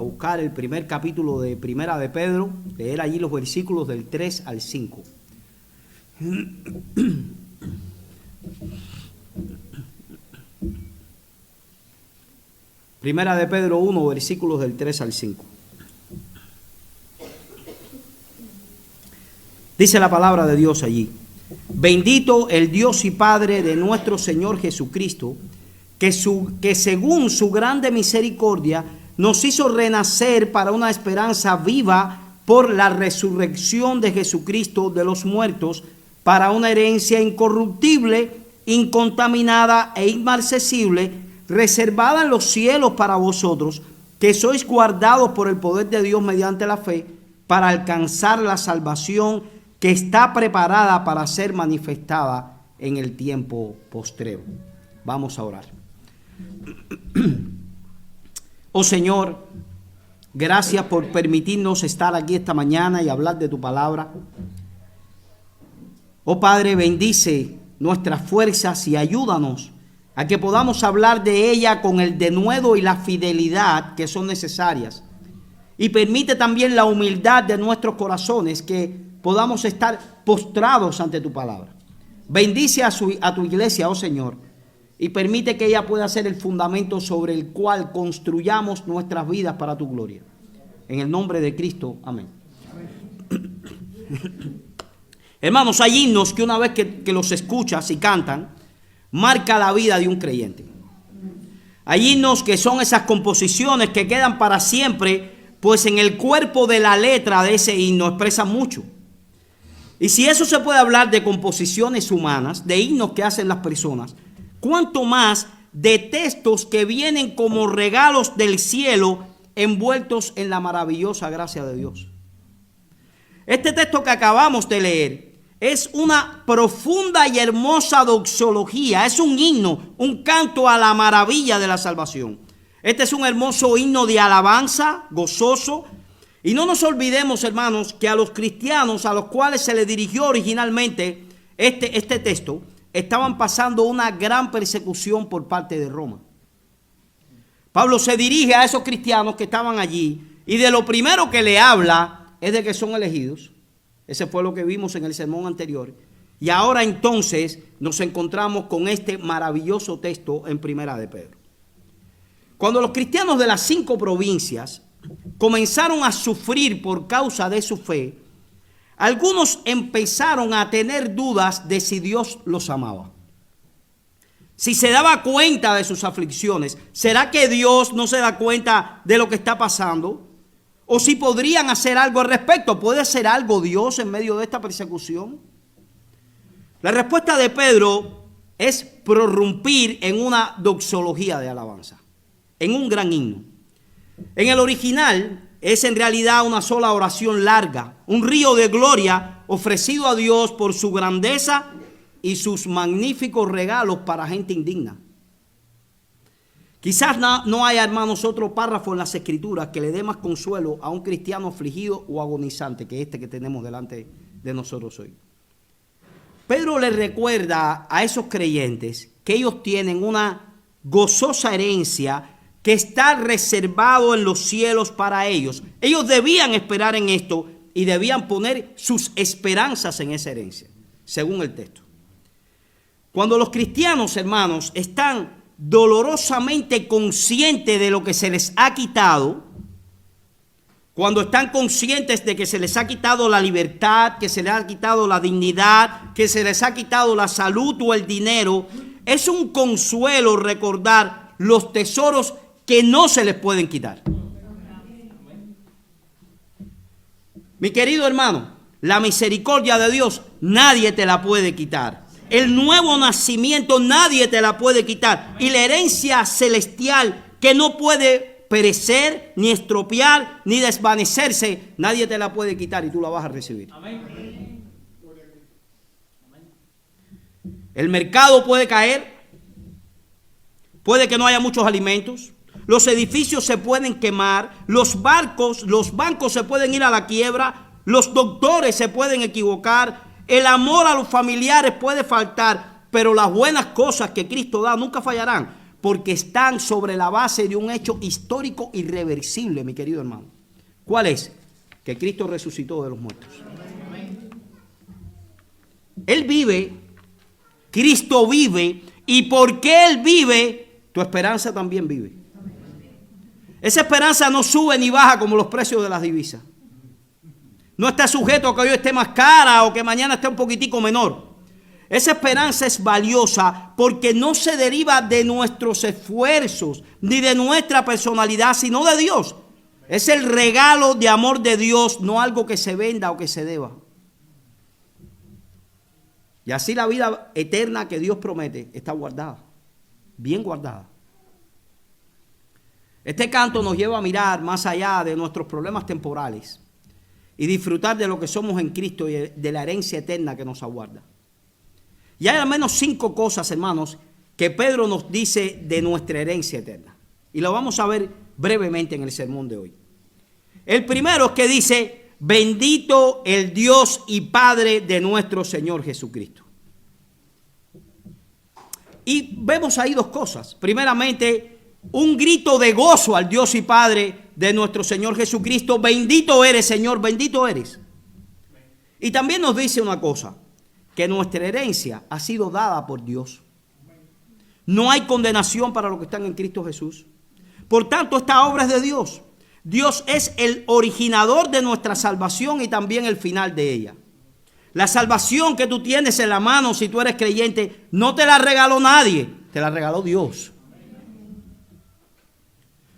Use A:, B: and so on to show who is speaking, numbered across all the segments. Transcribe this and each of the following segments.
A: buscar el primer capítulo de Primera de Pedro, leer allí los versículos del 3 al 5. Primera de Pedro 1, versículos del 3 al 5. Dice la palabra de Dios allí: bendito el Dios y Padre de nuestro Señor Jesucristo, que según su grande misericordia nos hizo renacer para una esperanza viva por la resurrección de Jesucristo de los muertos, para una herencia incorruptible, incontaminada e inmarcesible, reservada en los cielos para vosotros, que sois guardados por el poder de Dios mediante la fe, para alcanzar la salvación que está preparada para ser manifestada en el tiempo postrero. Vamos a orar. Oh Señor, gracias por permitirnos estar aquí esta mañana y hablar de tu palabra. Oh Padre, bendice nuestras fuerzas y ayúdanos a que podamos hablar de ella con el denuedo y la fidelidad que son necesarias. Y permite también la humildad de nuestros corazones, que podamos estar postrados ante tu palabra. Bendice a tu iglesia, oh Señor, y permite que ella pueda ser el fundamento sobre el cual construyamos nuestras vidas para tu gloria. En el nombre de Cristo, amén. Hermanos, hay himnos que una vez que los escuchas y cantan, marca la vida de un creyente. Hay himnos que son esas composiciones que quedan para siempre, pues en el cuerpo de la letra de ese himno expresa mucho. Y si eso se puede hablar de composiciones humanas, de himnos que hacen las personas, cuánto más de textos que vienen como regalos del cielo envueltos en la maravillosa gracia de Dios. Este texto que acabamos de leer es una profunda y hermosa doxología, es un himno, un canto a la maravilla de la salvación. Este es un hermoso himno de alabanza, gozoso. Y no nos olvidemos, hermanos, que a los cristianos a los cuales se les dirigió originalmente este texto, estaban pasando una gran persecución por parte de Roma. Pablo se dirige a esos cristianos que estaban allí y de lo primero que le habla es de que son elegidos. Ese fue lo que vimos en el sermón anterior. Y ahora entonces nos encontramos con este maravilloso texto en Primera de Pedro. Cuando los cristianos de las 5 provincias comenzaron a sufrir por causa de su fe, algunos empezaron a tener dudas de si Dios los amaba. Si se daba cuenta de sus aflicciones, ¿será que Dios no se da cuenta de lo que está pasando? ¿O si podrían hacer algo al respecto? ¿Puede hacer algo Dios en medio de esta persecución? La respuesta de Pedro es prorrumpir en una doxología de alabanza, en un gran himno. En el original es en realidad una sola oración larga, un río de gloria ofrecido a Dios por su grandeza y sus magníficos regalos para gente indigna. Quizás no haya, hermanos, otro párrafo en las Escrituras que le dé más consuelo a un cristiano afligido o agonizante que este que tenemos delante de nosotros hoy. Pedro le recuerda a esos creyentes que ellos tienen una gozosa herencia que está reservado en los cielos para ellos. Ellos debían esperar en esto y debían poner sus esperanzas en esa herencia, según el texto. Cuando los cristianos, hermanos, están dolorosamente conscientes de lo que se les ha quitado, cuando están conscientes de que se les ha quitado la libertad, que se les ha quitado la dignidad, que se les ha quitado la salud o el dinero, es un consuelo recordar los tesoros que no se les pueden quitar. Mi querido hermano, la misericordia de Dios nadie te la puede quitar. El nuevo nacimiento nadie te la puede quitar. Y la herencia celestial que no puede perecer, ni estropear, ni desvanecerse, nadie te la puede quitar y tú la vas a recibir. Amén. El mercado puede caer, puede que no haya muchos alimentos, los edificios se pueden quemar, los bancos se pueden ir a la quiebra, los doctores se pueden equivocar, el amor a los familiares puede faltar, pero las buenas cosas que Cristo da nunca fallarán, porque están sobre la base de un hecho histórico irreversible, mi querido hermano. ¿Cuál es? Que Cristo resucitó de los muertos. Él vive, Cristo vive, y porque Él vive, tu esperanza también vive. Esa esperanza no sube ni baja como los precios de las divisas. No está sujeto a que hoy esté más cara o que mañana esté un poquitico menor. Esa esperanza es valiosa porque no se deriva de nuestros esfuerzos ni de nuestra personalidad, sino de Dios. Es el regalo de amor de Dios, no algo que se venda o que se deba. Y así la vida eterna que Dios promete está guardada, bien guardada. Este canto nos lleva a mirar más allá de nuestros problemas temporales y disfrutar de lo que somos en Cristo y de la herencia eterna que nos aguarda. Y hay al menos 5 cosas, hermanos, que Pedro nos dice de nuestra herencia eterna. Y lo vamos a ver brevemente en el sermón de hoy. El primero es que dice, bendito el Dios y Padre de nuestro Señor Jesucristo. Y vemos ahí 2 cosas. Primeramente, un grito de gozo al Dios y Padre de nuestro Señor Jesucristo. Bendito eres, Señor, bendito eres. Y también nos dice una cosa, que nuestra herencia ha sido dada por Dios. No hay condenación para los que están en Cristo Jesús. Por tanto, esta obra es de Dios. Dios es el originador de nuestra salvación y también el final de ella. La salvación que tú tienes en la mano, si tú eres creyente, no te la regaló nadie, te la regaló Dios.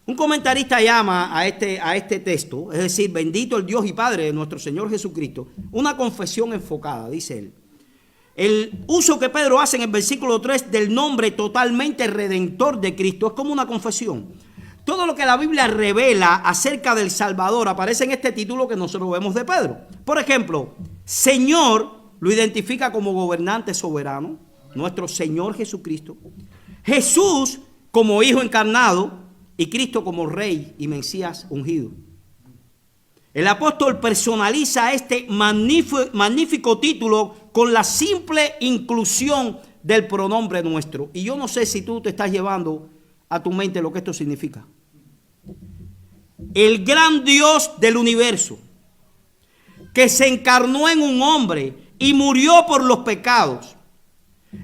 A: Un comentarista llama a este texto, es decir, bendito el Dios y Padre de nuestro Señor Jesucristo, una confesión enfocada, dice él. El uso que Pedro hace en el versículo 3 del nombre totalmente redentor de Cristo es como una confesión. Todo lo que la Biblia revela acerca del Salvador aparece en este título que nosotros vemos de Pedro. Por ejemplo, Señor lo identifica como gobernante soberano, nuestro Señor Jesucristo. Jesús como Hijo encarnado y Cristo como Rey y Mesías ungido. El apóstol personaliza este magnífico título con la simple inclusión del pronombre nuestro. Y yo no sé si tú te estás llevando a tu mente lo que esto significa. El gran Dios del universo, que se encarnó en un hombre y murió por los pecados.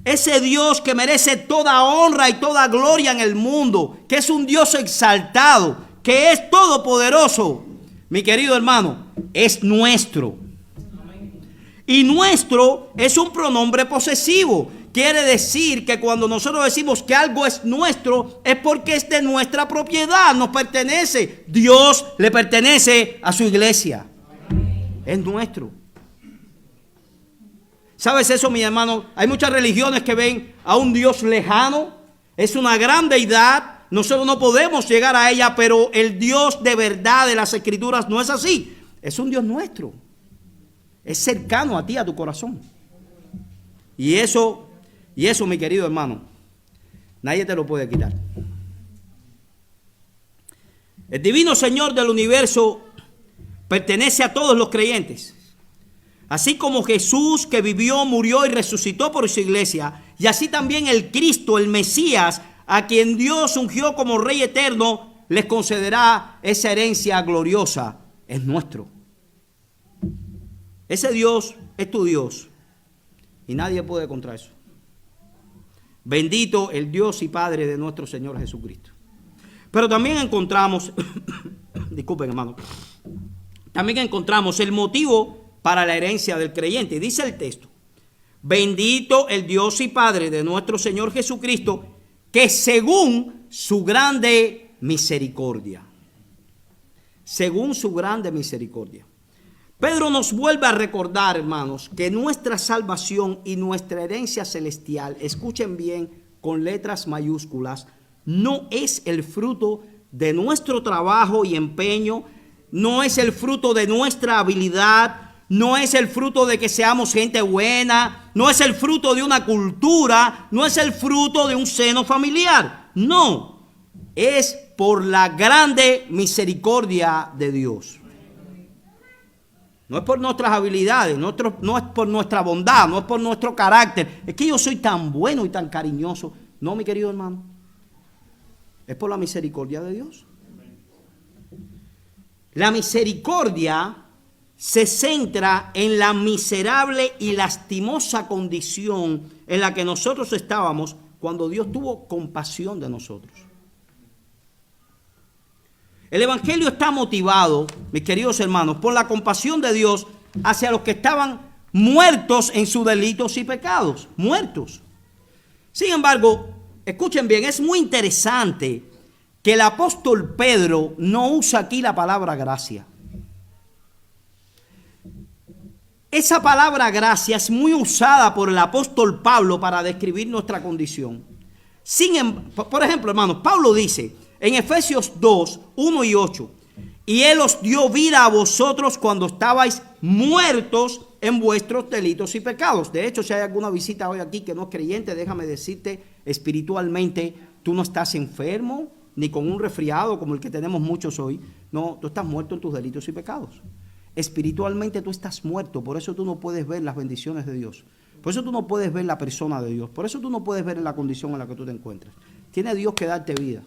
A: Ese Dios que merece toda honra y toda gloria en el mundo, que es un Dios exaltado, que es todopoderoso. Mi querido hermano, es nuestro. Y nuestro es un pronombre posesivo. Quiere decir que cuando nosotros decimos que algo es nuestro, es porque es de nuestra propiedad, nos pertenece. Dios le pertenece a su iglesia. Es nuestro. ¿Sabes eso, mi hermano? Hay muchas religiones que ven a un Dios lejano. Es una gran deidad. Nosotros no podemos llegar a ella, pero el Dios de verdad de las Escrituras no es así. Es un Dios nuestro. Es cercano a ti, a tu corazón. Y eso, mi querido hermano, nadie te lo puede quitar. El divino Señor del universo pertenece a todos los creyentes. Así como Jesús, que vivió, murió y resucitó por su iglesia, y así también el Cristo, el Mesías, a quien Dios ungió como Rey eterno, les concederá esa herencia gloriosa. Es nuestro. Ese Dios es tu Dios y nadie puede contra eso. Bendito el Dios y Padre de nuestro Señor Jesucristo. Pero también encontramos, disculpen hermano, también encontramos el motivo para la herencia del creyente. Dice el texto, bendito el Dios y Padre de nuestro Señor Jesucristo, que según su grande misericordia, según su grande misericordia. Pedro nos vuelve a recordar, hermanos, que nuestra salvación y nuestra herencia celestial, escuchen bien con letras mayúsculas, no es el fruto de nuestro trabajo y empeño, no es el fruto de nuestra habilidad, no es el fruto de que seamos gente buena, no es el fruto de una cultura, no es el fruto de un seno familiar. No, es por la grande misericordia de Dios. No es por nuestras habilidades, no es por nuestra bondad, no es por nuestro carácter. Es que yo soy tan bueno y tan cariñoso. No, mi querido hermano. Es por la misericordia de Dios. La misericordia se centra en la miserable y lastimosa condición en la que nosotros estábamos cuando Dios tuvo compasión de nosotros. El Evangelio está motivado, mis queridos hermanos, por la compasión de Dios hacia los que estaban muertos en sus delitos y pecados. Muertos. Sin embargo, escuchen bien, es muy interesante que el apóstol Pedro no usa aquí la palabra gracia. Esa palabra gracia es muy usada por el apóstol Pablo para describir nuestra condición. Por ejemplo, hermanos, Pablo dice en Efesios 2, 1 y 8, y Él os dio vida a vosotros cuando estabais muertos en vuestros delitos y pecados. De hecho, si hay alguna visita hoy aquí que no es creyente, déjame decirte, espiritualmente, tú no estás enfermo, ni con un resfriado como el que tenemos muchos hoy. No, tú estás muerto en tus delitos y pecados. Espiritualmente tú estás muerto, por eso tú no puedes ver las bendiciones de Dios. Por eso tú no puedes ver la persona de Dios. Por eso tú no puedes ver la condición en la que tú te encuentras. Tiene Dios que darte vida.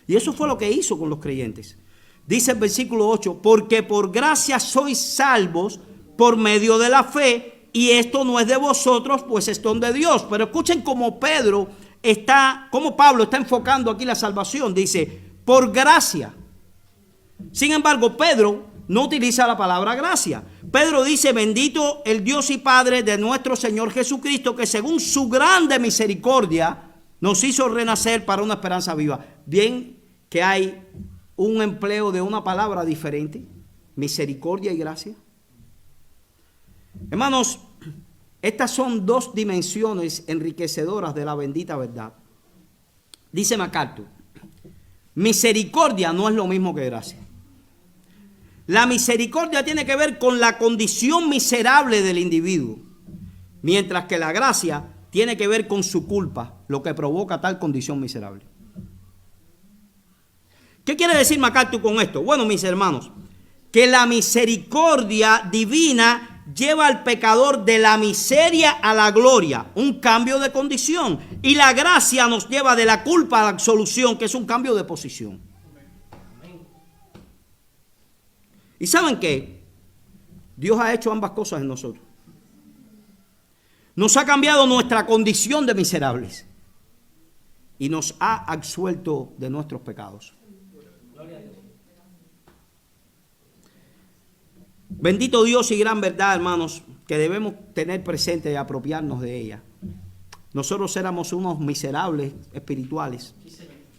A: Y eso fue lo que hizo con los creyentes. Dice el versículo 8, porque por gracia sois salvos por medio de la fe, y esto no es de vosotros, pues es don de Dios. Pero escuchen cómo Pablo está enfocando aquí la salvación. Dice, por gracia. Sin embargo, Pedro no utiliza la palabra gracia. Pedro dice, bendito el Dios y Padre de nuestro Señor Jesucristo, que según su grande misericordia nos hizo renacer para una esperanza viva. Bien que hay un empleo de una palabra diferente, misericordia y gracia. Hermanos, estas son dos dimensiones enriquecedoras de la bendita verdad. Dice MacArthur, misericordia no es lo mismo que gracia. La misericordia tiene que ver con la condición miserable del individuo, mientras que la gracia tiene que ver con su culpa, lo que provoca tal condición miserable. ¿Qué quiere decir MacArthur con esto? Bueno, mis hermanos, que la misericordia divina lleva al pecador de la miseria a la gloria, un cambio de condición. Y la gracia nos lleva de la culpa a la absolución, que es un cambio de posición. ¿Y saben qué? Dios ha hecho ambas cosas en nosotros. Nos ha cambiado nuestra condición de miserables y nos ha absuelto de nuestros pecados. Bendito Dios y gran verdad, hermanos, que debemos tener presente y apropiarnos de ella. Nosotros éramos unos miserables espirituales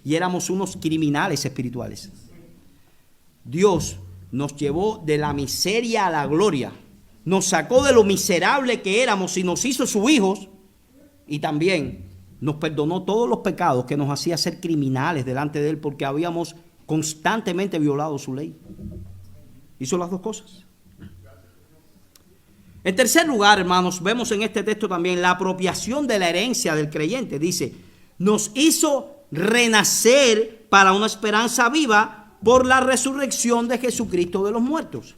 A: y éramos unos criminales espirituales. Dios nos llevó de la miseria a la gloria, nos sacó de lo miserable que éramos y nos hizo sus hijos, y también nos perdonó todos los pecados que nos hacía ser criminales delante de Él, porque habíamos constantemente violado su ley. Hizo las dos cosas. En tercer lugar, hermanos, vemos en este texto también la apropiación de la herencia del creyente. Dice, nos hizo renacer para una esperanza viva por la resurrección de Jesucristo de los muertos.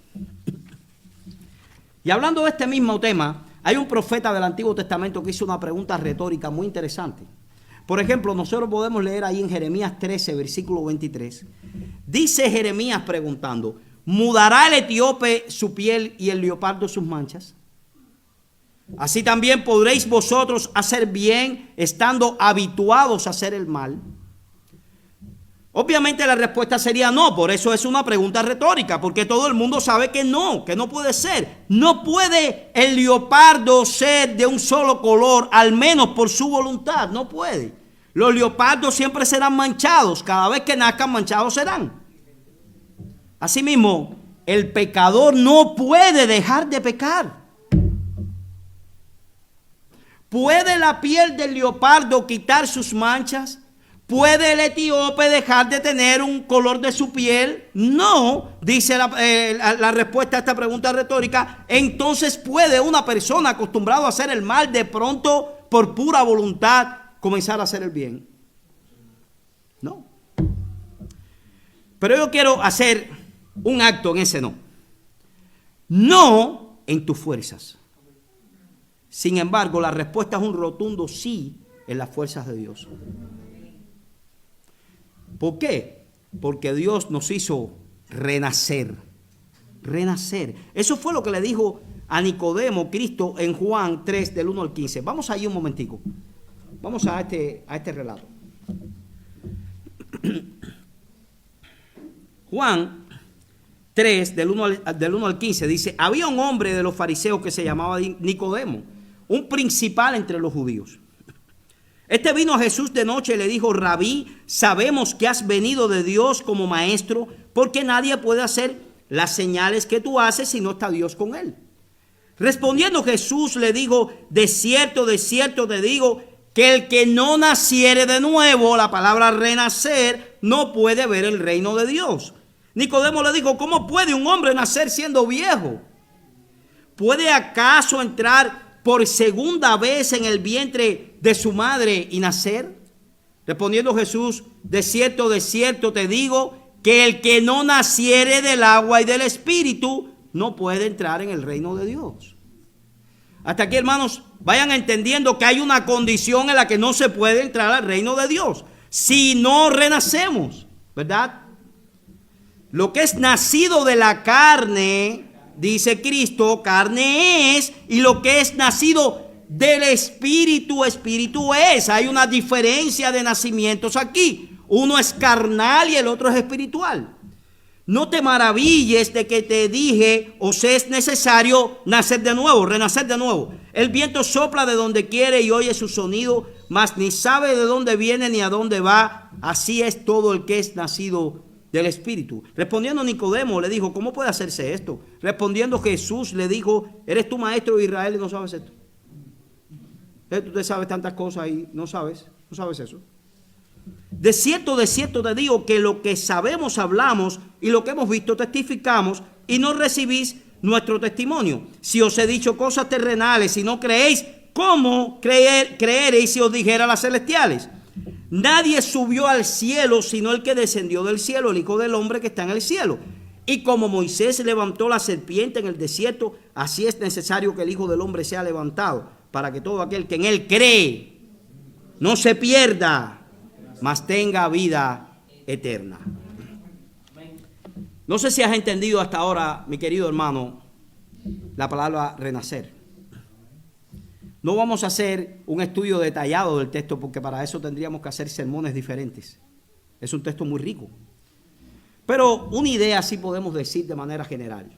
A: Y hablando de este mismo tema, hay un profeta del Antiguo Testamento que hizo una pregunta retórica muy interesante. Por ejemplo, nosotros podemos leer ahí en Jeremías 13, versículo 23. Dice Jeremías preguntando, ¿mudará el etíope su piel y el leopardo sus manchas? Así también podréis vosotros hacer bien estando habituados a hacer el mal. Obviamente la respuesta sería no, por eso es una pregunta retórica, porque todo el mundo sabe que no puede ser. No puede el leopardo ser de un solo color, al menos por su voluntad, no puede. Los leopardos siempre serán manchados, cada vez que nazcan manchados serán. Asimismo, el pecador no puede dejar de pecar. ¿Puede la piel del leopardo quitar sus manchas? ¿Puede el etíope dejar de tener un color de su piel? No, dice la respuesta a esta pregunta retórica. Entonces, ¿puede una persona acostumbrada a hacer el mal de pronto, por pura voluntad, comenzar a hacer el bien? No. Pero yo quiero hacer un acto en ese no. No en tus fuerzas. Sin embargo, la respuesta es un rotundo sí en las fuerzas de Dios. ¿Por qué? Porque Dios nos hizo renacer. Renacer. Eso fue lo que le dijo a Nicodemo Cristo en Juan 3, del 1 al 15. Vamos ahí un momentico. Vamos a este relato. Juan 3, del 1 al 15, dice: había un hombre de los fariseos que se llamaba Nicodemo, un principal entre los judíos. Este vino a Jesús de noche y le dijo: Rabí, sabemos que has venido de Dios como maestro, porque nadie puede hacer las señales que tú haces si no está Dios con él. Respondiendo Jesús le dijo: de cierto te digo, que el que no naciere de nuevo, la palabra renacer, no puede ver el reino de Dios. Nicodemo le dijo: ¿cómo puede un hombre nacer siendo viejo? ¿Puede acaso entrar por segunda vez en el vientre de su madre y nacer? Respondiendo Jesús: de cierto te digo, que el que no naciere del agua y del Espíritu no puede entrar en el reino de Dios. Hasta aquí, hermanos, vayan entendiendo que hay una condición en la que no se puede entrar al reino de Dios si no renacemos, ¿verdad? Lo que es nacido de la carne, dice Cristo, carne es, y lo que es nacido del Espíritu, Espíritu es. Hay una diferencia de nacimientos aquí. Uno es carnal y el otro es espiritual. No te maravilles de que te dije, os es necesario nacer de nuevo, renacer de nuevo. El viento sopla de donde quiere y oye su sonido, mas ni sabe de dónde viene ni a dónde va. Así es todo el que es nacido del Espíritu. Respondiendo Nicodemo le dijo: ¿cómo puede hacerse esto? Respondiendo Jesús le dijo: ¿eres tú maestro de Israel y no sabes esto? Tú te sabes tantas cosas y no sabes eso. De cierto te digo que lo que sabemos hablamos y lo que hemos visto testificamos, y no recibís nuestro testimonio. Si os he dicho cosas terrenales y no creéis, ¿cómo creeréis si os dijera las celestiales? Nadie subió al cielo sino el que descendió del cielo, el Hijo del Hombre que está en el cielo. Y como Moisés levantó la serpiente en el desierto, así es necesario que el Hijo del Hombre sea levantado, para que todo aquel que en él cree no se pierda, mas tenga vida eterna. No sé si has entendido hasta ahora, mi querido hermano, la palabra renacer. No vamos a hacer un estudio detallado del texto, porque para eso tendríamos que hacer sermones diferentes. Es un texto muy rico. Pero una idea sí podemos decir de manera general.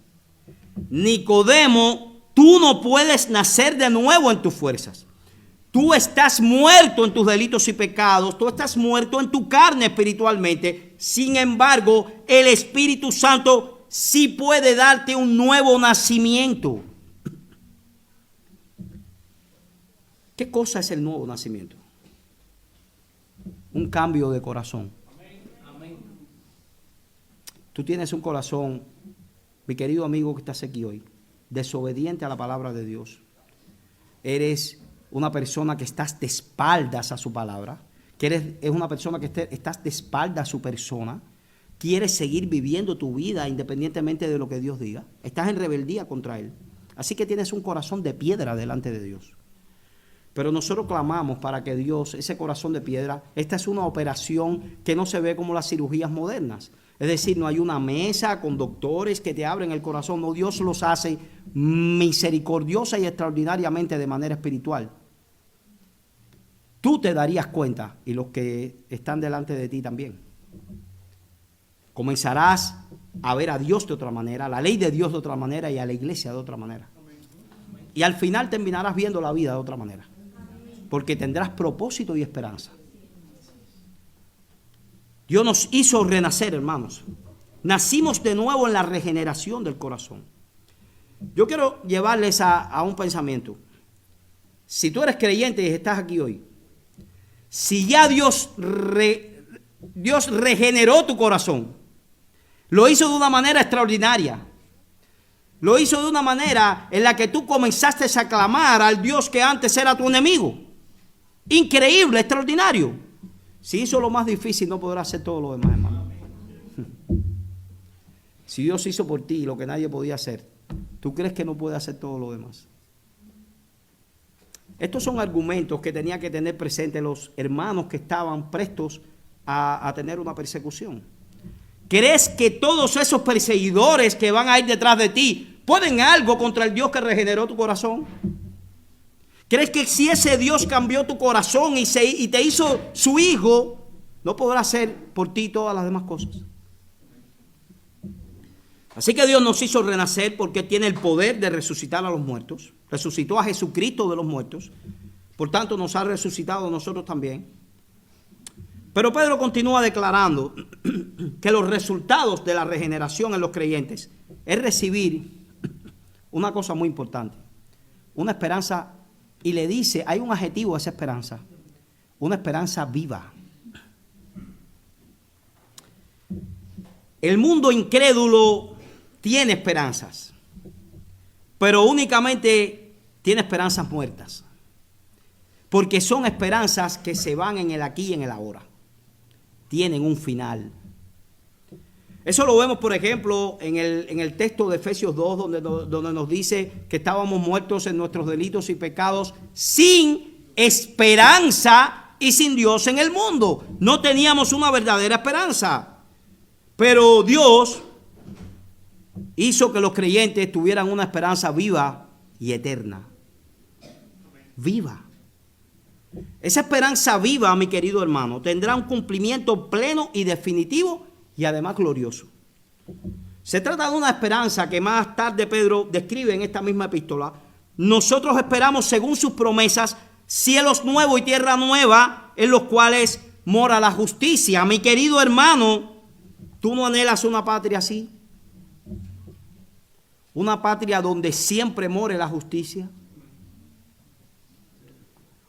A: Nicodemo, tú no puedes nacer de nuevo en tus fuerzas. Tú estás muerto en tus delitos y pecados. Tú estás muerto en tu carne espiritualmente. Sin embargo, el Espíritu Santo sí puede darte un nuevo nacimiento. ¿Qué cosa es el nuevo nacimiento? Un cambio de corazón. Tú tienes un corazón, mi querido amigo que estás aquí hoy, desobediente a la palabra de Dios. Eres una persona que estás de espaldas a su palabra, es una persona que estás de espaldas a su persona, quieres seguir viviendo tu vida independientemente de lo que Dios diga, estás en rebeldía contra Él. Así que tienes un corazón de piedra delante de Dios. Pero nosotros clamamos para que Dios, ese corazón de piedra, esta es una operación que no se ve como las cirugías modernas. Es decir, no hay una mesa con doctores que te abren el corazón. No, Dios los hace misericordiosa y extraordinariamente de manera espiritual. Tú te darías cuenta, y los que están delante de ti también. Comenzarás a ver a Dios de otra manera, a la ley de Dios de otra manera y a la iglesia de otra manera. Y al final terminarás viendo la vida de otra manera, porque tendrás propósito y esperanza. Dios nos hizo renacer, hermanos. Nacimos de nuevo en la regeneración del corazón. Yo quiero llevarles a un pensamiento. Si tú eres creyente y estás aquí hoy, si ya Dios regeneró tu corazón, lo hizo de una manera extraordinaria. Lo hizo de una manera en la que tú comenzaste a clamar al Dios que antes era tu enemigo. Increíble, extraordinario. Si hizo lo más difícil, no podrá hacer todo lo demás, hermano. Si Dios hizo por ti lo que nadie podía hacer, ¿tú crees que no puede hacer todo lo demás? Estos son argumentos que tenían que tener presentes los hermanos que estaban prestos a tener una persecución? ¿Crees que todos esos perseguidores que van a ir detrás de ti pueden algo contra el Dios que regeneró tu corazón? ¿Crees que si ese Dios cambió tu corazón y te hizo su hijo, no podrá hacer por ti todas las demás cosas? Así que Dios nos hizo renacer porque tiene el poder de resucitar a los muertos. Resucitó a Jesucristo de los muertos. Por tanto, nos ha resucitado a nosotros también. Pero Pedro continúa declarando que los resultados de la regeneración en los creyentes es recibir una cosa muy importante, una esperanza, y le dice, hay un adjetivo a esa esperanza, una esperanza viva. El mundo incrédulo tiene esperanzas, pero únicamente tiene esperanzas muertas, porque son esperanzas que se van en el aquí y en el ahora. Tienen un final. Eso lo vemos, por ejemplo, en el texto de Efesios 2, donde nos dice que estábamos muertos en nuestros delitos y pecados, sin esperanza y sin Dios en el mundo. No teníamos una verdadera esperanza. Pero Dios hizo que los creyentes tuvieran una esperanza viva y eterna. Viva. Esa esperanza viva, mi querido hermano, tendrá un cumplimiento pleno y definitivo y además glorioso. Se trata de una esperanza que más tarde Pedro describe en esta misma epístola. Nosotros esperamos, según sus promesas, cielos nuevos y tierra nueva en los cuales mora la justicia. Mi querido hermano, ¿tú no anhelas una patria así? Una patria donde siempre more la justicia.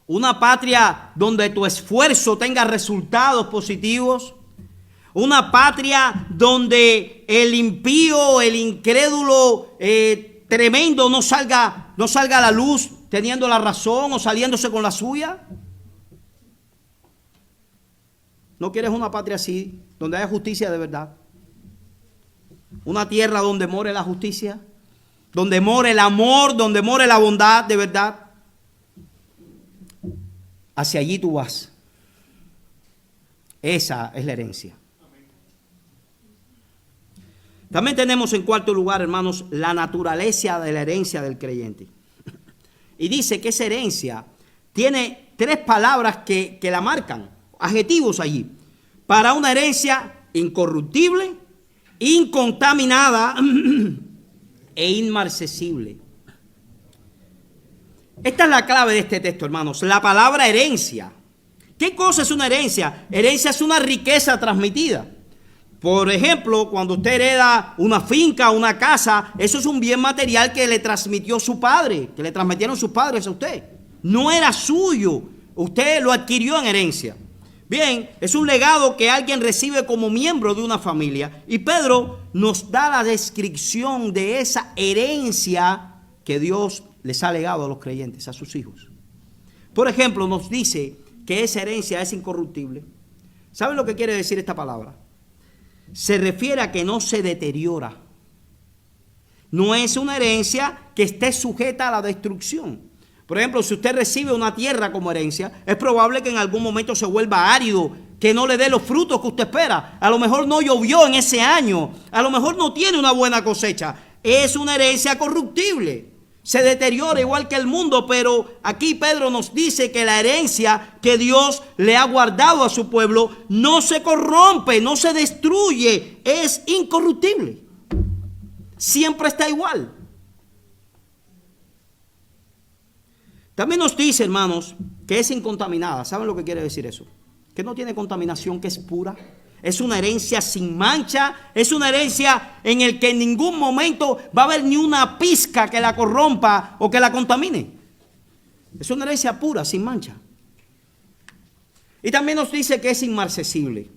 A: Una patria donde tu esfuerzo tenga resultados positivos. Una patria donde el impío, el incrédulo tremendo no salga a la luz teniendo la razón o saliéndose con la suya. ¿No quieres una patria así, donde haya justicia de verdad? Una tierra donde more la justicia, donde more el amor, donde more la bondad de verdad. Hacia allí tú vas. Esa es la herencia. También tenemos en cuarto lugar, hermanos, la naturaleza de la herencia del creyente. Y dice que esa herencia tiene tres palabras que la marcan, adjetivos allí. Para una herencia incorruptible, incontaminada e inmarcesible. Esta es la clave de este texto, hermanos. La palabra herencia. ¿Qué cosa es una herencia? Herencia es una riqueza transmitida. Por ejemplo, cuando usted hereda una finca, una casa, eso es un bien material que le transmitió su padre, que le transmitieron sus padres a usted. No era suyo, usted lo adquirió en herencia. Bien, es un legado que alguien recibe como miembro de una familia. Y Pedro nos da la descripción de esa herencia que Dios les ha legado a los creyentes, a sus hijos. Por ejemplo, nos dice que esa herencia es incorruptible. ¿Saben lo que quiere decir esta palabra? Se refiere a que no se deteriora. No es una herencia que esté sujeta a la destrucción. Por ejemplo, si usted recibe una tierra como herencia, es probable que en algún momento se vuelva árido, que no le dé los frutos que usted espera. A lo mejor no llovió en ese año, a lo mejor no tiene una buena cosecha. Es una herencia corruptible. Se deteriora igual que el mundo, pero aquí Pedro nos dice que la herencia que Dios le ha guardado a su pueblo no se corrompe, no se destruye, es incorruptible. Siempre está igual. También nos dice, hermanos, que es incontaminada. ¿Saben lo que quiere decir eso? Que no tiene contaminación, que es pura. Es una herencia sin mancha, es una herencia en el que en ningún momento va a haber ni una pizca que la corrompa o que la contamine. Es una herencia pura, sin mancha. Y también nos dice que es inmarcesible.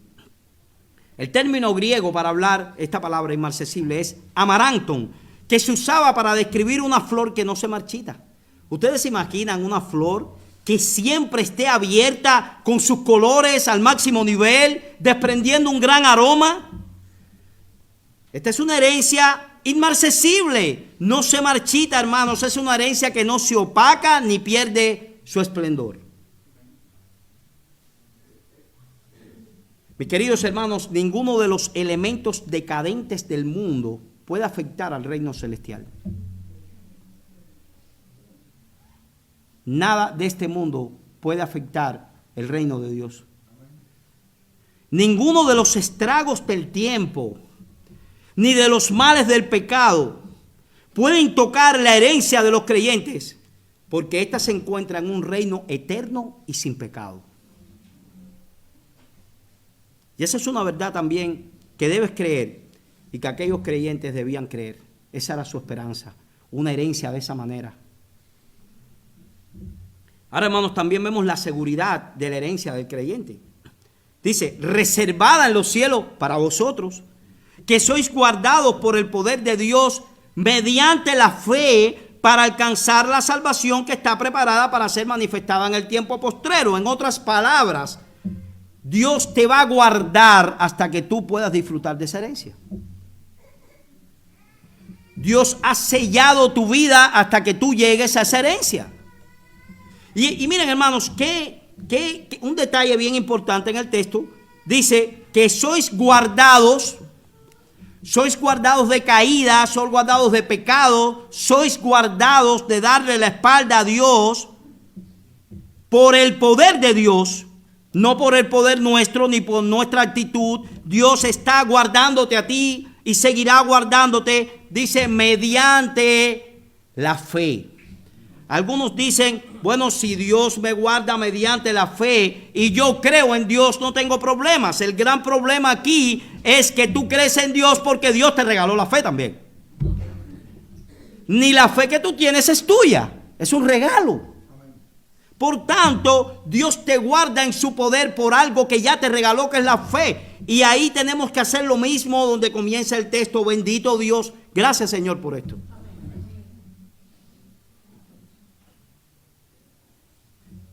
A: El término griego para hablar esta palabra inmarcesible es amaranton, que se usaba para describir una flor que no se marchita. ¿Ustedes se imaginan una flor que siempre esté abierta con sus colores al máximo nivel, desprendiendo un gran aroma? Esta es una herencia inmarcesible, no se marchita, hermanos, es una herencia que no se opaca ni pierde su esplendor. Mis queridos hermanos, ninguno de los elementos decadentes del mundo puede afectar al reino celestial. Nada de este mundo puede afectar el reino de Dios. Ninguno de los estragos del tiempo, ni de los males del pecado, pueden tocar la herencia de los creyentes, porque ésta se encuentra en un reino eterno y sin pecado. Y esa es una verdad también que debes creer y que aquellos creyentes debían creer. Esa era su esperanza, una herencia de esa manera. Ahora, hermanos, también vemos la seguridad de la herencia del creyente. Dice, reservada en los cielos para vosotros, que sois guardados por el poder de Dios mediante la fe para alcanzar la salvación que está preparada para ser manifestada en el tiempo postrero. En otras palabras, Dios te va a guardar hasta que tú puedas disfrutar de esa herencia. Dios ha sellado tu vida hasta que tú llegues a esa herencia. Y miren, hermanos, un detalle bien importante en el texto. Dice que sois guardados de caída, sois guardados de pecado, sois guardados de darle la espalda a Dios por el poder de Dios, no por el poder nuestro ni por nuestra actitud. Dios está guardándote a ti y seguirá guardándote, dice, mediante la fe. Algunos dicen, bueno, si Dios me guarda mediante la fe y yo creo en Dios, no tengo problemas. El gran problema aquí es que tú crees en Dios porque Dios te regaló la fe también. Ni la fe que tú tienes es tuya, es un regalo. Por tanto, Dios te guarda en su poder por algo que ya te regaló, que es la fe. Y ahí tenemos que hacer lo mismo donde comienza el texto. Bendito Dios, gracias Señor por esto.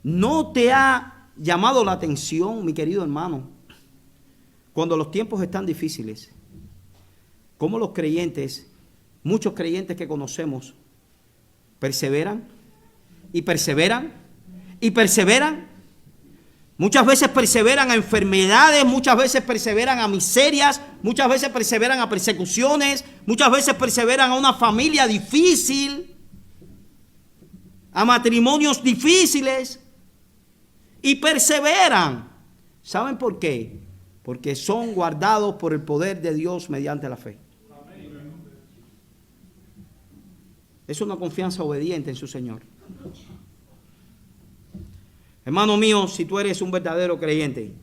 A: ¿No te ha llamado la atención, mi querido hermano, cuando los tiempos están difíciles, cómo los creyentes, muchos creyentes que conocemos, perseveran y perseveran y perseveran? Muchas veces perseveran a enfermedades, muchas veces perseveran a miserias, muchas veces perseveran a persecuciones, muchas veces perseveran a una familia difícil, a matrimonios difíciles. Y perseveran. ¿Saben por qué? Porque son guardados por el poder de Dios mediante la fe. Es una confianza obediente en su Señor. Hermano mío, si tú eres un verdadero creyente,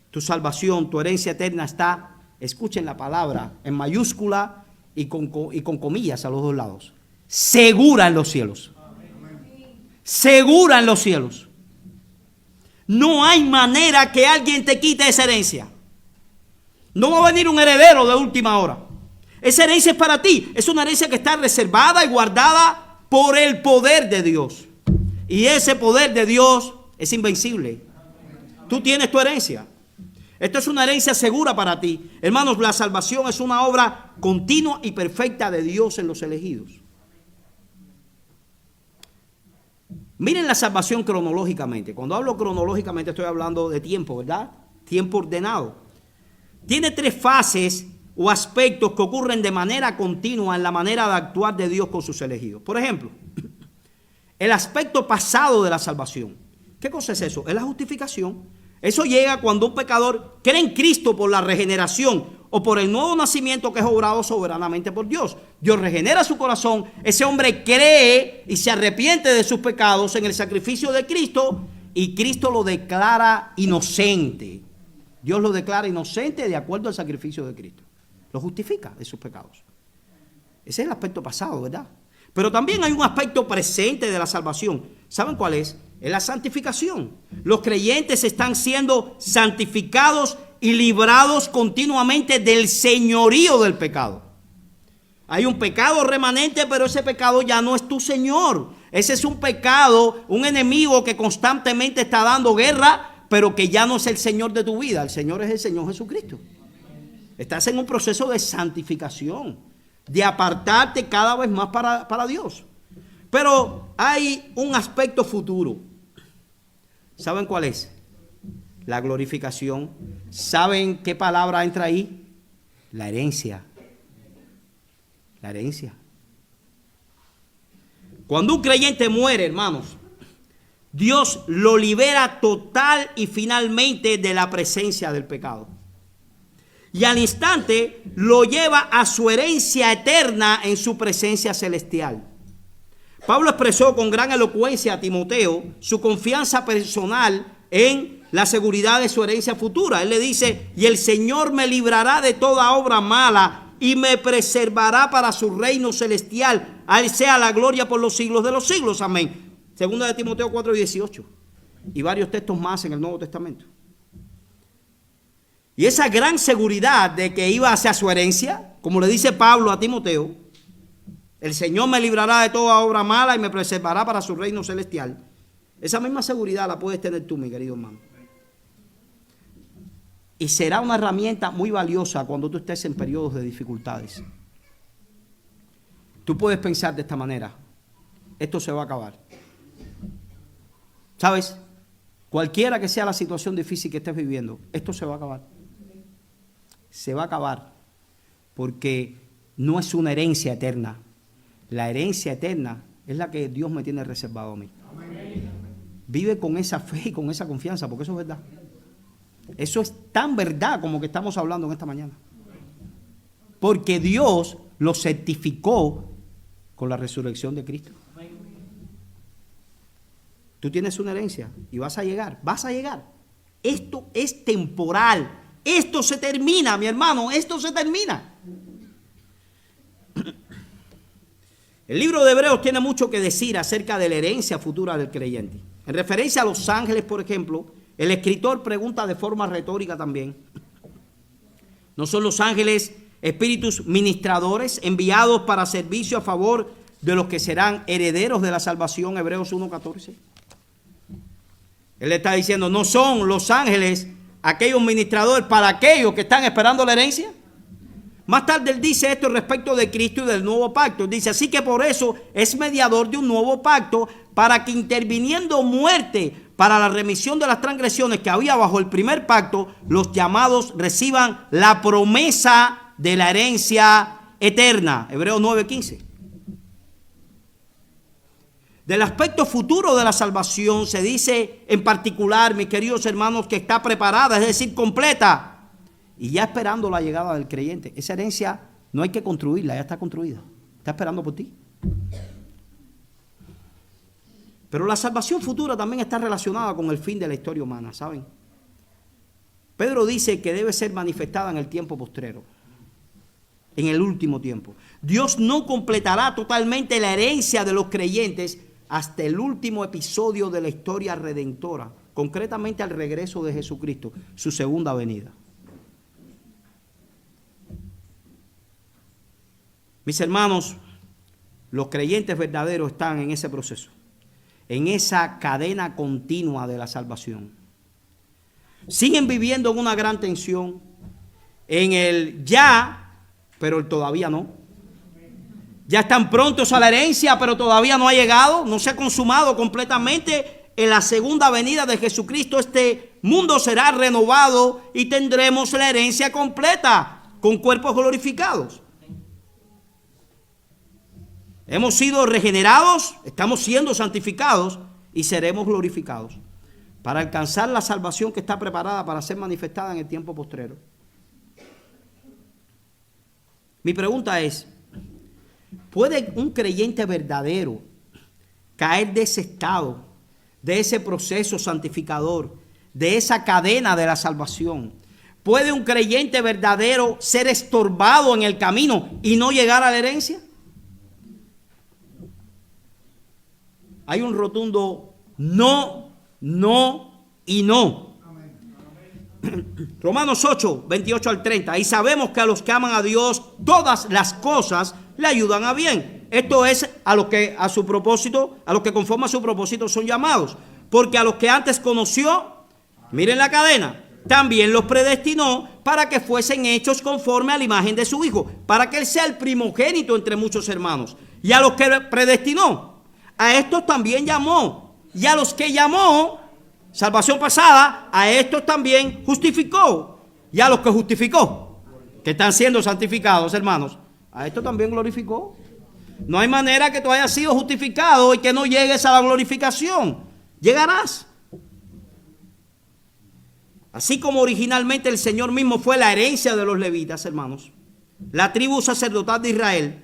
A: tu salvación, tu herencia eterna está, escuchen la palabra, en mayúscula y con comillas a los dos lados. Segura en los cielos. Segura en los cielos. No hay manera que alguien te quite esa herencia. No va a venir un heredero de última hora. Esa herencia es para ti. Es una herencia que está reservada y guardada por el poder de Dios. Y ese poder de Dios es invencible. Tú tienes tu herencia. Esto es una herencia segura para ti. Hermanos, la salvación es una obra continua y perfecta de Dios en los elegidos. Miren la salvación cronológicamente. Cuando hablo cronológicamente estoy hablando de tiempo, ¿verdad? Tiempo ordenado. Tiene tres fases o aspectos que ocurren de manera continua en la manera de actuar de Dios con sus elegidos. Por ejemplo, el aspecto pasado de la salvación. ¿Qué cosa es eso? Es la justificación. Eso llega cuando un pecador cree en Cristo por la regeneración o por el nuevo nacimiento que es obrado soberanamente por Dios. Dios regenera su corazón, ese hombre cree y se arrepiente de sus pecados en el sacrificio de Cristo y Cristo lo declara inocente. Dios lo declara inocente de acuerdo al sacrificio de Cristo. Lo justifica de sus pecados. Ese es el aspecto pasado, ¿verdad? Pero también hay un aspecto presente de la salvación. ¿Saben cuál es? Es la santificación. Los creyentes están siendo santificados y librados continuamente del señorío del pecado. Hay un pecado remanente, pero ese pecado ya no es tu Señor. Ese es un pecado, un enemigo que constantemente está dando guerra, pero que ya no es el Señor de tu vida. El Señor es el Señor Jesucristo. Estás en un proceso de santificación, de apartarte cada vez más para Dios. Pero hay un aspecto futuro. ¿Saben cuál es? la glorificación. ¿Saben qué palabra entra ahí? La herencia. La herencia. Cuando un creyente muere, hermanos, Dios lo libera total y finalmente de la presencia del pecado. Y al instante lo lleva a su herencia eterna en su presencia celestial. Pablo expresó con gran elocuencia a Timoteo su confianza personal en la seguridad de su herencia futura. Él le dice: y el Señor me librará de toda obra mala y me preservará para su reino celestial. A Él sea la gloria por los siglos de los siglos. Amén. Segunda de Timoteo 4:18. Y varios textos más en el Nuevo Testamento. Y esa gran seguridad de que iba hacia su herencia, como le dice Pablo a Timoteo: el Señor me librará de toda obra mala y me preservará para su reino celestial. Esa misma seguridad la puedes tener tú, mi querido hermano. Y será una herramienta muy valiosa cuando tú estés en periodos de dificultades. Tú puedes pensar de esta manera: esto se va a acabar. ¿Sabes? Cualquiera que sea la situación difícil que estés viviendo, esto se va a acabar. Se va a acabar porque no es una herencia eterna. La herencia eterna es la que Dios me tiene reservado a mí. Vive con esa fe y con esa confianza, porque eso es verdad. Eso es tan verdad como que estamos hablando en esta mañana. Porque Dios lo certificó con la resurrección de Cristo. Tú tienes una herencia y vas a llegar. Esto es temporal. Esto se termina, mi hermano, esto se termina. El libro de Hebreos tiene mucho que decir acerca de la herencia futura del creyente. En referencia a los ángeles, por ejemplo, el escritor pregunta de forma retórica también: ¿no son los ángeles espíritus ministradores enviados para servicio a favor de los que serán herederos de la salvación? Hebreos 1:14. Él está diciendo: ¿no son los ángeles aquellos ministradores para aquellos que están esperando la herencia? Más tarde él dice esto respecto de Cristo y del nuevo pacto. Él dice: así que por eso es mediador de un nuevo pacto, para que interviniendo muerte para la remisión de las transgresiones que había bajo el primer pacto, los llamados reciban la promesa de la herencia eterna. Hebreos 9:15. Del aspecto futuro de la salvación se dice en particular, mis queridos hermanos, que está preparada, es decir, completa, y ya esperando la llegada del creyente. Esa herencia no hay que construirla, ya está construida. Está esperando por ti. Pero la salvación futura también está relacionada con el fin de la historia humana, ¿saben? Pedro dice que debe ser manifestada en el tiempo postrero, en el último tiempo. Dios no completará totalmente la herencia de los creyentes hasta el último episodio de la historia redentora, concretamente al regreso de Jesucristo, su segunda venida. Mis hermanos, los creyentes verdaderos están en ese proceso, en esa cadena continua de la salvación. Siguen viviendo en una gran tensión, en el ya, pero el todavía no. Ya están prontos a la herencia, pero todavía no ha llegado, no se ha consumado completamente. En la segunda venida de Jesucristo, este mundo será renovado y tendremos la herencia completa, con cuerpos glorificados. Hemos sido regenerados, estamos siendo santificados y seremos glorificados para alcanzar la salvación que está preparada para ser manifestada en el tiempo postrero. Mi pregunta es: ¿puede un creyente verdadero caer de ese estado, de ese proceso santificador, de esa cadena de la salvación? ¿Puede un creyente verdadero ser estorbado en el camino y no llegar a la herencia? Hay un rotundo no, no y no. Romanos 8, 28 al 30. Y sabemos que a los que aman a Dios, todas las cosas le ayudan a bien. Esto es a los que a su propósito, a los que conforme a su propósito son llamados. Porque a los que antes conoció, miren la cadena, también los predestinó para que fuesen hechos conforme a la imagen de su Hijo, para que Él sea el primogénito entre muchos hermanos. Y a los que predestinó, a estos también llamó. Y a los que llamó, salvación pasada, a estos también justificó. Y a los que justificó, que están siendo santificados, hermanos, a estos también glorificó. No hay manera que tú hayas sido justificado y que no llegues a la glorificación. Llegarás. Así como originalmente el Señor mismo fue la herencia de los levitas, hermanos, la tribu sacerdotal de Israel,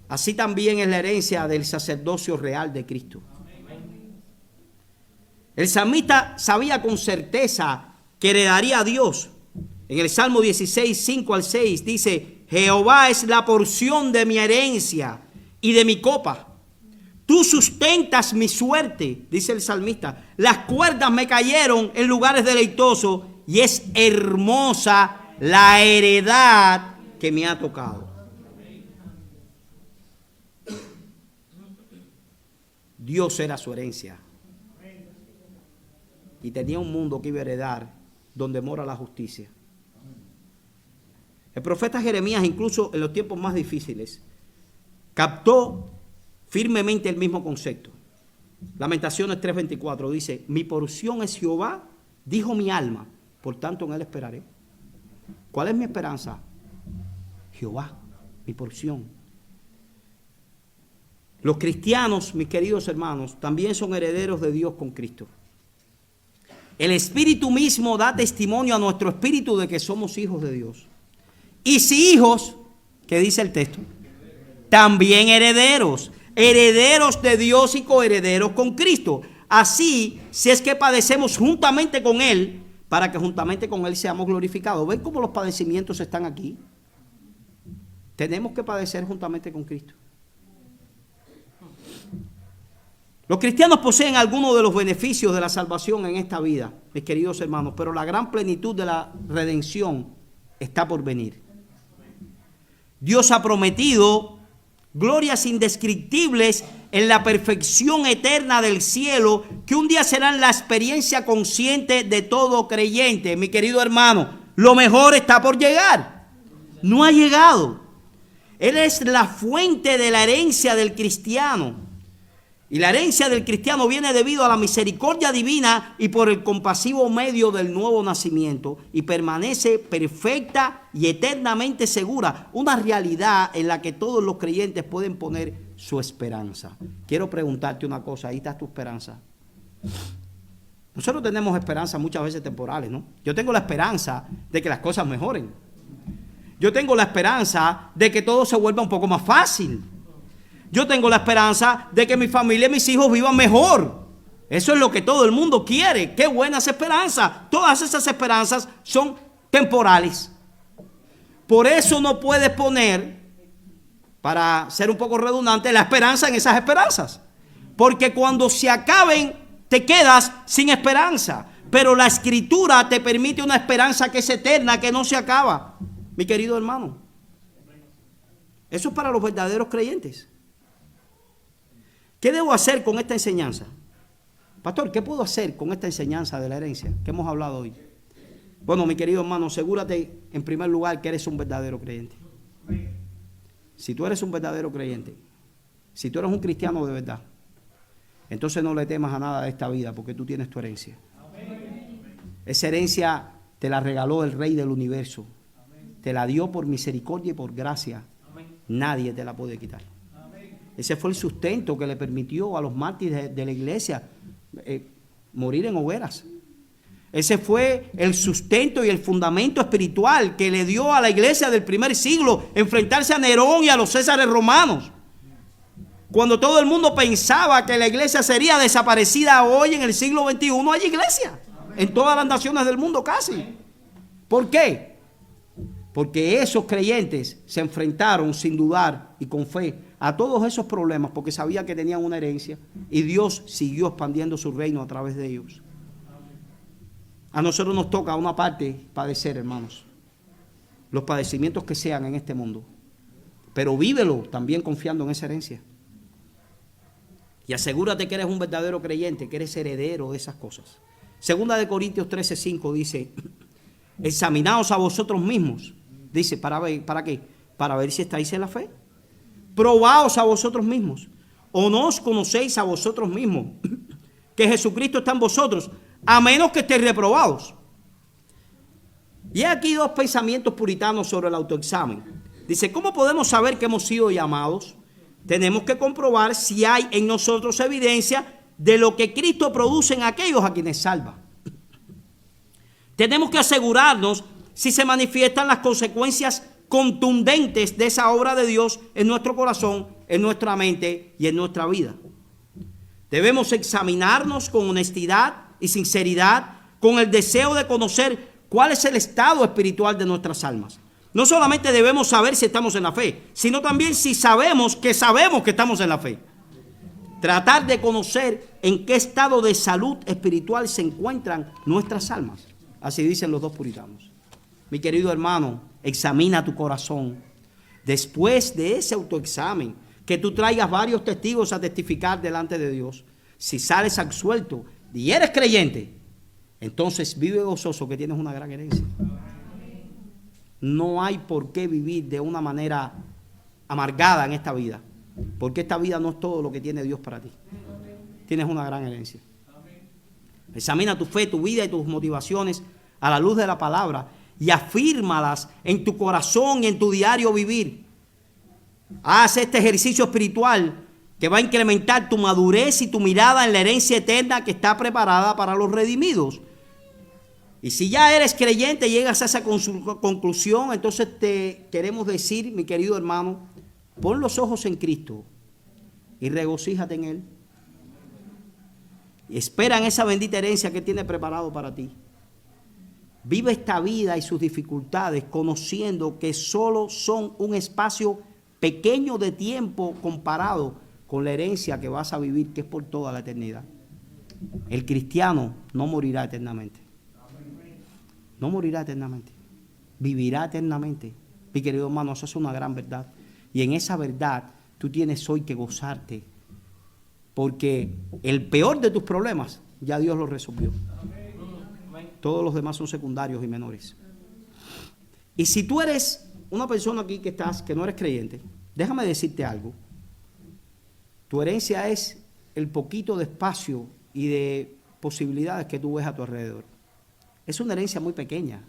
A: así también es la herencia del sacerdocio real de Cristo. El salmista sabía con certeza que heredaría a Dios. En el Salmo 16, 5 al 6 dice: Jehová es la porción de mi herencia y de mi copa. Tú sustentas mi suerte, dice el salmista. Las cuerdas me cayeron en lugares deleitosos y es hermosa la heredad que me ha tocado. Dios era su herencia. Y tenía un mundo que iba a heredar donde mora la justicia. El profeta Jeremías, incluso en los tiempos más difíciles, captó firmemente el mismo concepto. Lamentaciones 3:24 dice: mi porción es Jehová, dijo mi alma, por tanto en él esperaré. ¿Cuál es mi esperanza? Jehová, mi porción. Los cristianos, mis queridos hermanos, también son herederos de Dios con Cristo. El Espíritu mismo da testimonio a nuestro espíritu de que somos hijos de Dios. Y si hijos, ¿qué dice el texto? También herederos. Herederos de Dios y coherederos con Cristo. Así, si es que padecemos juntamente con Él, para que juntamente con Él seamos glorificados. ¿Ven cómo los padecimientos están aquí? Tenemos que padecer juntamente con Cristo. Los cristianos poseen algunos de los beneficios de la salvación en esta vida, mis queridos hermanos, pero la gran plenitud de la redención está por venir. Dios ha prometido glorias indescriptibles en la perfección eterna del cielo, que un día serán la experiencia consciente de todo creyente. Mi querido hermano, lo mejor está por llegar. No ha llegado. Él es la fuente de la herencia del cristiano. Y la herencia del cristiano viene debido a la misericordia divina y por el compasivo medio del nuevo nacimiento, y permanece perfecta y eternamente segura, una realidad en la que todos los creyentes pueden poner su esperanza. Quiero preguntarte una cosa, ahí está tu esperanza. Nosotros tenemos esperanzas muchas veces temporales, ¿no? Yo tengo la esperanza de que las cosas mejoren. Yo tengo la esperanza de que todo se vuelva un poco más fácil. Yo tengo la esperanza de que mi familia y mis hijos vivan mejor. Eso es lo que todo el mundo quiere. ¡Qué buenas esperanzas! Todas esas esperanzas son temporales. Por eso no puedes poner, para ser un poco redundante, la esperanza en esas esperanzas. Porque cuando se acaben, te quedas sin esperanza. Pero la Escritura te permite una esperanza que es eterna, que no se acaba. Mi querido hermano, eso es para los verdaderos creyentes. ¿Qué debo hacer con esta enseñanza? Pastor, ¿qué puedo hacer con esta enseñanza de la herencia que hemos hablado hoy? Bueno, mi querido hermano, asegúrate en primer lugar que eres un verdadero creyente. Si tú eres un verdadero creyente, si tú eres un cristiano de verdad, entonces no le temas a nada de esta vida, porque tú tienes tu herencia. Esa herencia te la regaló el Rey del universo. Te la dio por misericordia y por gracia. Nadie te la puede quitar. Ese fue el sustento que le permitió a los mártires de la iglesia morir en hogueras. Ese fue el sustento y el fundamento espiritual que le dio a la iglesia del primer siglo enfrentarse a Nerón y a los Césares romanos. Cuando todo el mundo pensaba que la iglesia sería desaparecida, hoy en el siglo XXI hay iglesia. En todas las naciones del mundo casi. ¿Por qué? Porque esos creyentes se enfrentaron sin dudar y con fe a todos esos problemas, porque sabía que tenían una herencia, y Dios siguió expandiendo su reino a través de ellos. A nosotros nos toca una parte padecer, hermanos, los padecimientos que sean en este mundo, pero vívelo también confiando en esa herencia. Y asegúrate que eres un verdadero creyente, que eres heredero de esas cosas. Segunda de Corintios 13:5 dice: examinaos a vosotros mismos. Dice, ¿para qué? Para ver si estáis en la fe. Probaos a vosotros mismos. ¿O no os conocéis a vosotros mismos que Jesucristo está en vosotros, a menos que estén reprobados. Y hay aquí dos pensamientos puritanos sobre el autoexamen. Dice, ¿cómo podemos saber que hemos sido llamados? Tenemos que comprobar si hay en nosotros evidencia de lo que Cristo produce en aquellos a quienes salva. Tenemos que asegurarnos si se manifiestan las consecuencias contundentes de esa obra de Dios en nuestro corazón, en nuestra mente y en nuestra vida. Debemos examinarnos con honestidad y sinceridad, con el deseo de conocer cuál es el estado espiritual de nuestras almas. No solamente debemos saber si estamos en la fe, sino también si sabemos que estamos en la fe. Tratar de conocer en qué estado de salud espiritual se encuentran nuestras almas. Así dicen los dos puritanos. Mi querido hermano, examina tu corazón. Después de ese autoexamen, que tú traigas varios testigos a testificar delante de Dios. Si sales absuelto y eres creyente, entonces vive gozoso que tienes una gran herencia. No hay por qué vivir de una manera amargada en esta vida, porque esta vida no es todo lo que tiene Dios para ti. Tienes una gran herencia. Examina tu fe, tu vida y tus motivaciones a la luz de la palabra y afírmalas en tu corazón y en tu diario vivir. Haz este ejercicio espiritual que va a incrementar tu madurez y tu mirada en la herencia eterna que está preparada para los redimidos. Y si ya eres creyente y llegas a esa conclusión, entonces te queremos decir, mi querido hermano, pon los ojos en Cristo y regocíjate en Él. Y espera en esa bendita herencia que tiene preparado para ti. Vive esta vida y sus dificultades conociendo que solo son un espacio pequeño de tiempo comparado con la herencia que vas a vivir, que es por toda la eternidad. El cristiano no morirá eternamente. No morirá eternamente. Vivirá eternamente. Mi querido hermano, eso es una gran verdad. Y en esa verdad tú tienes hoy que gozarte. Porque el peor de tus problemas ya Dios lo resolvió. Todos los demás son secundarios y menores. Y si tú eres una persona aquí que no eres creyente, déjame decirte algo. Tu herencia es el poquito de espacio y de posibilidades que tú ves a tu alrededor. Es una herencia muy pequeña.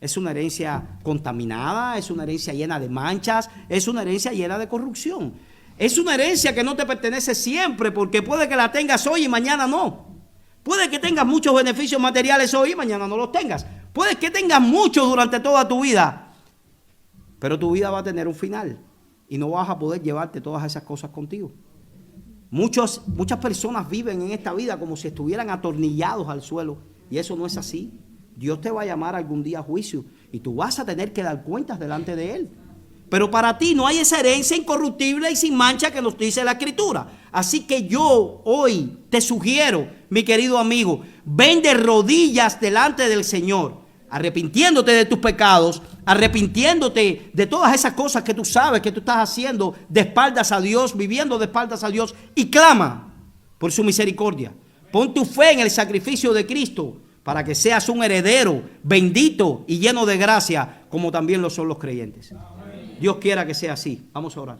A: Es una herencia contaminada, es una herencia llena de manchas, es una herencia llena de corrupción. Es una herencia que no te pertenece siempre, porque puede que la tengas hoy y mañana no. Puede que tengas muchos beneficios materiales hoy y mañana no los tengas. Puede que tengas muchos durante toda tu vida, pero tu vida va a tener un final y no vas a poder llevarte todas esas cosas contigo. Muchas personas viven en esta vida como si estuvieran atornillados al suelo, y eso no es así. Dios te va a llamar algún día a juicio y tú vas a tener que dar cuentas delante de Él. Pero para ti no hay esa herencia incorruptible y sin mancha que nos dice la Escritura. Así que yo hoy te sugiero, mi querido amigo, ven de rodillas delante del Señor, arrepintiéndote de tus pecados, arrepintiéndote de todas esas cosas que tú sabes que tú estás haciendo de espaldas a Dios, viviendo de espaldas a Dios, y clama por su misericordia. Pon tu fe en el sacrificio de Cristo para que seas un heredero bendito y lleno de gracia, como también lo son los creyentes. Dios quiera que sea así. Vamos a orar.